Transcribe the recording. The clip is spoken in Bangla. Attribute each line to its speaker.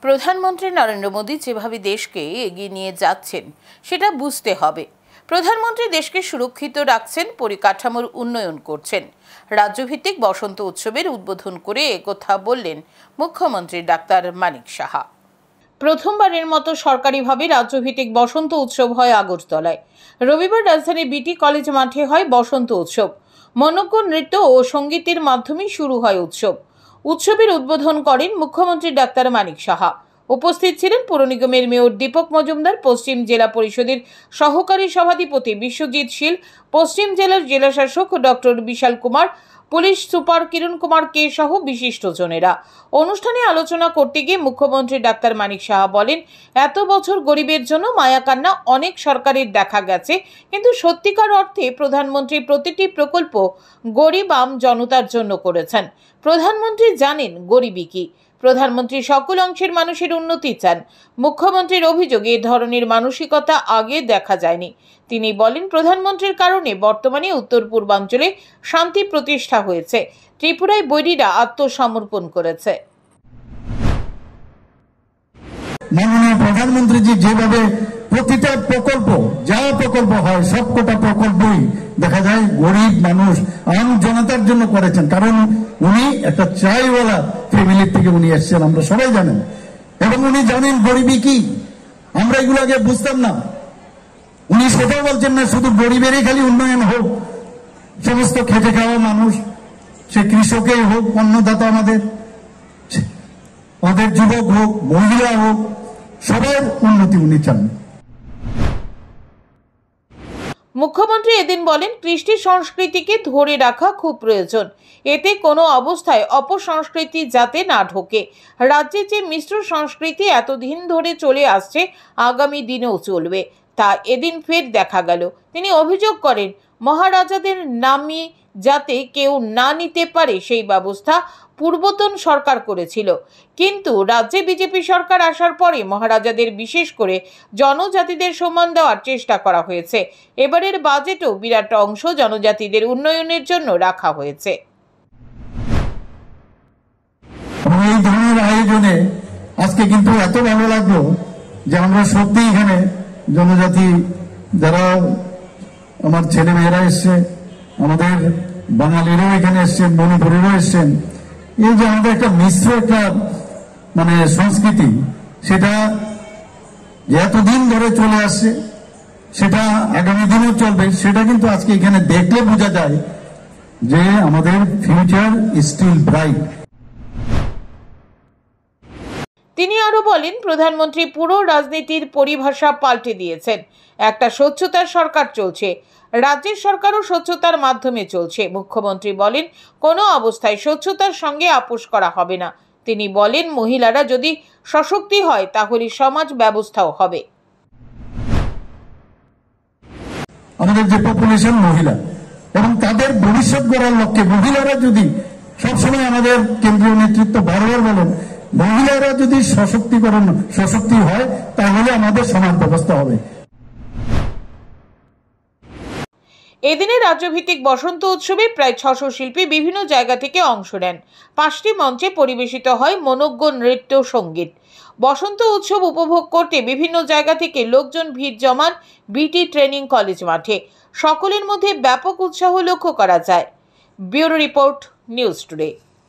Speaker 1: প্রধানমন্ত্রী নরেন্দ্র মোদী যেভাবে দেশকে এগিয়ে নিয়ে যাচ্ছেন সেটা বুঝতে হবে। প্রধানমন্ত্রী দেশকে সুরক্ষিত রাখছেন, পরিকাঠামোর উন্নয়ন করছেন। রাজ্যভিত্তিক বসন্ত উৎসবের উদ্বোধন করে একথা বললেন মুখ্যমন্ত্রী ডাক্তার মানিক সাহা। প্রথমবারের মতো সরকারিভাবে রাজ্যভিত্তিক বসন্ত উৎসব হয় আগরতলায়। রবিবার রাজধানীর বিটি কলেজ মাঠে হয় বসন্ত উৎসব। মনোজ্ঞ নৃত্য ও সঙ্গীতের মাধ্যমে শুরু হয় উৎসব। উৎসবের উদ্বোধন করেন মুখ্যমন্ত্রী ডাক্তার মানিক সাহা। উপস্থিত ছিলেন পুর নিগমের মেয়র দীপক মজুমদার, পশ্চিম জেলা পরিষদের সহকারী সভাধিপতি বিশ্বজিৎ শীল, পশ্চিম জেলার জেলাশাসক ডক্টর বিশাল কুমার, পুলিশ সুপার কিরণ কুমার কে সহ বিশিষ্টজনেরা। অনুষ্ঠানে আলোচনা করতে গিয়ে মুখ্যমন্ত্রী ডাক্তার মানিক সাহা বলেন, এত বছর গরিবের জন্য মায়াকান্না অনেক সরকারের দেখা গেছে, কিন্তু সত্যিকার অর্থে প্রধানমন্ত্রী প্রতিটি প্রকল্প গরিব আম জনতার জন্য করেছেন। প্রধানমন্ত্রী জানেন গরিবই কি। প্রধানমন্ত্রী সকল অংশের মানুষের উন্নতি চান। মুখ্যমন্ত্রীর অভিযোগে এ ধরনের মানসিকতা আগে দেখা যায়নি। তিনি বলেন, প্রধানমন্ত্রীর কারণে বর্তমানে উত্তর পূর্বাঞ্চলে শান্তি প্রতিষ্ঠা হয়েছে। ত্রিপুরায় বৈরীরা আত্মসমর্পণ করেছে।
Speaker 2: মাননীয় প্রধানমন্ত্রীজি যেভাবে প্রতিটা প্রকল্প, যা প্রকল্প হয় সবকটা প্রকল্পই দেখা যায় গরিব মানুষ, আম জনতার জন্য করেছেন। কারণ উনি একটা চাইওয়ালা ফ্যামিলির থেকে উনি এসেছেন, আমরা সবাই জানেন, এবং উনি জানেন গরিবই কি। আমরা এগুলো আগে বুঝতাম না। উনি সেটাও বলছেন না শুধু গরিবেরই খালি উন্নয়ন হোক, সমস্ত খেটে খাওয়া মানুষ, সে কৃষকেই হোক, অন্নদাতা আমাদের যুবক হোক, মহিলা হোক, সবার উন্নতি উনি চান।
Speaker 1: মুখ্যমন্ত্রী এদিন বলেন, কৃষ্টি সংস্কৃতিকে ধরে রাখা খুব প্রয়োজন। এতে কোনো অবস্থায় অপসংস্কৃতি যাতে না ঢোকে। রাজ্যে যে মিশ্র সংস্কৃতি এতদিন ধরে চলে আসছে, আগামী দিনেও চলবে, তা এদিন ফের দেখা গেল। তিনি অভিযোগ করেন, মহারাজাদের নামই যাতে কেউ না নিতে পারে সেই ব্যবস্থা পূর্বতন সরকার করেছিল, কিন্তু রাজ্যে বিজেপি সরকার আসার পরে মহারাজাদের, বিশেষ করে জনজাতিদের সম্মান দেওয়ার চেষ্টা করা হয়েছে। এবারের বাজেটও বিরাট অংশ জনজাতিদের উন্নয়নের জন্য রাখা হয়েছে।
Speaker 2: এই ধরনের আয়োজনে আজকে কিন্তু এত ভালো লাগলো যে আমরা সত্যি এখানে জনজাতি যারা আমার ছেলে মেয়েরা এসছে, আমাদের বাঙালিরাও এখানে এসছেন, মণিপুরেরও এসছেন। এই যে আমাদের একটা মিশ্র একটা সংস্কৃতি, সেটা এতদিন ধরে চলে আসছে, সেটা আগামী দিনেও চলবে। সেটা কিন্তু আজকে এখানে দেখলে বোঝা যায় যে আমাদের ফিউচার স্টিল ব্রাইট।
Speaker 1: তিনি আরো বলেন, প্রধানমন্ত্রী পুরো রাজনীতির পরিভাষা পাল্টে দিয়েছেন। একটা স্বচ্ছতার সরকার চলছে, রাজ্যের সরকারও স্বচ্ছতার মাধ্যমে চলছে। মুখ্যমন্ত্রী বলেন, কোনো অবস্থায় স্বচ্ছতার সঙ্গে আপোষ করা হবে না। তিনি বলেন, মহিলারা যদি সশক্তি হয় তাহলে সমাজ ব্যবস্থাও হবে।
Speaker 2: আমাদের যে পপুলেশন মহিলা এবং তাদের ভবিষ্যৎ গড়ার লক্ষ্যে মহিলারা যদি সবসময়, আমাদের কেন্দ্রীয় নেতৃত্ব বারবার বলেন, মহিলারা যদি সশক্তি হয় তাহলে আমাদের সমাজ ব্যবস্থা হবে।
Speaker 1: এদিনে রাজ্যভিত্তিক বসন্ত উৎসবে প্রায় 600 শিল্পী বিভিন্ন জায়গা থেকে অংশ নেন। 5টি মঞ্চে পরিবেশিত হয় মনোজ্ঞ নৃত্য সঙ্গীত। বসন্ত উৎসব উপভোগ করতে বিভিন্ন জায়গা থেকে লোকজন ভিড় জমান বিটি ট্রেনিং কলেজ মাঠে। সকলের মধ্যে ব্যাপক উৎসাহ লক্ষ্য করা যায়। Bureau report, news today.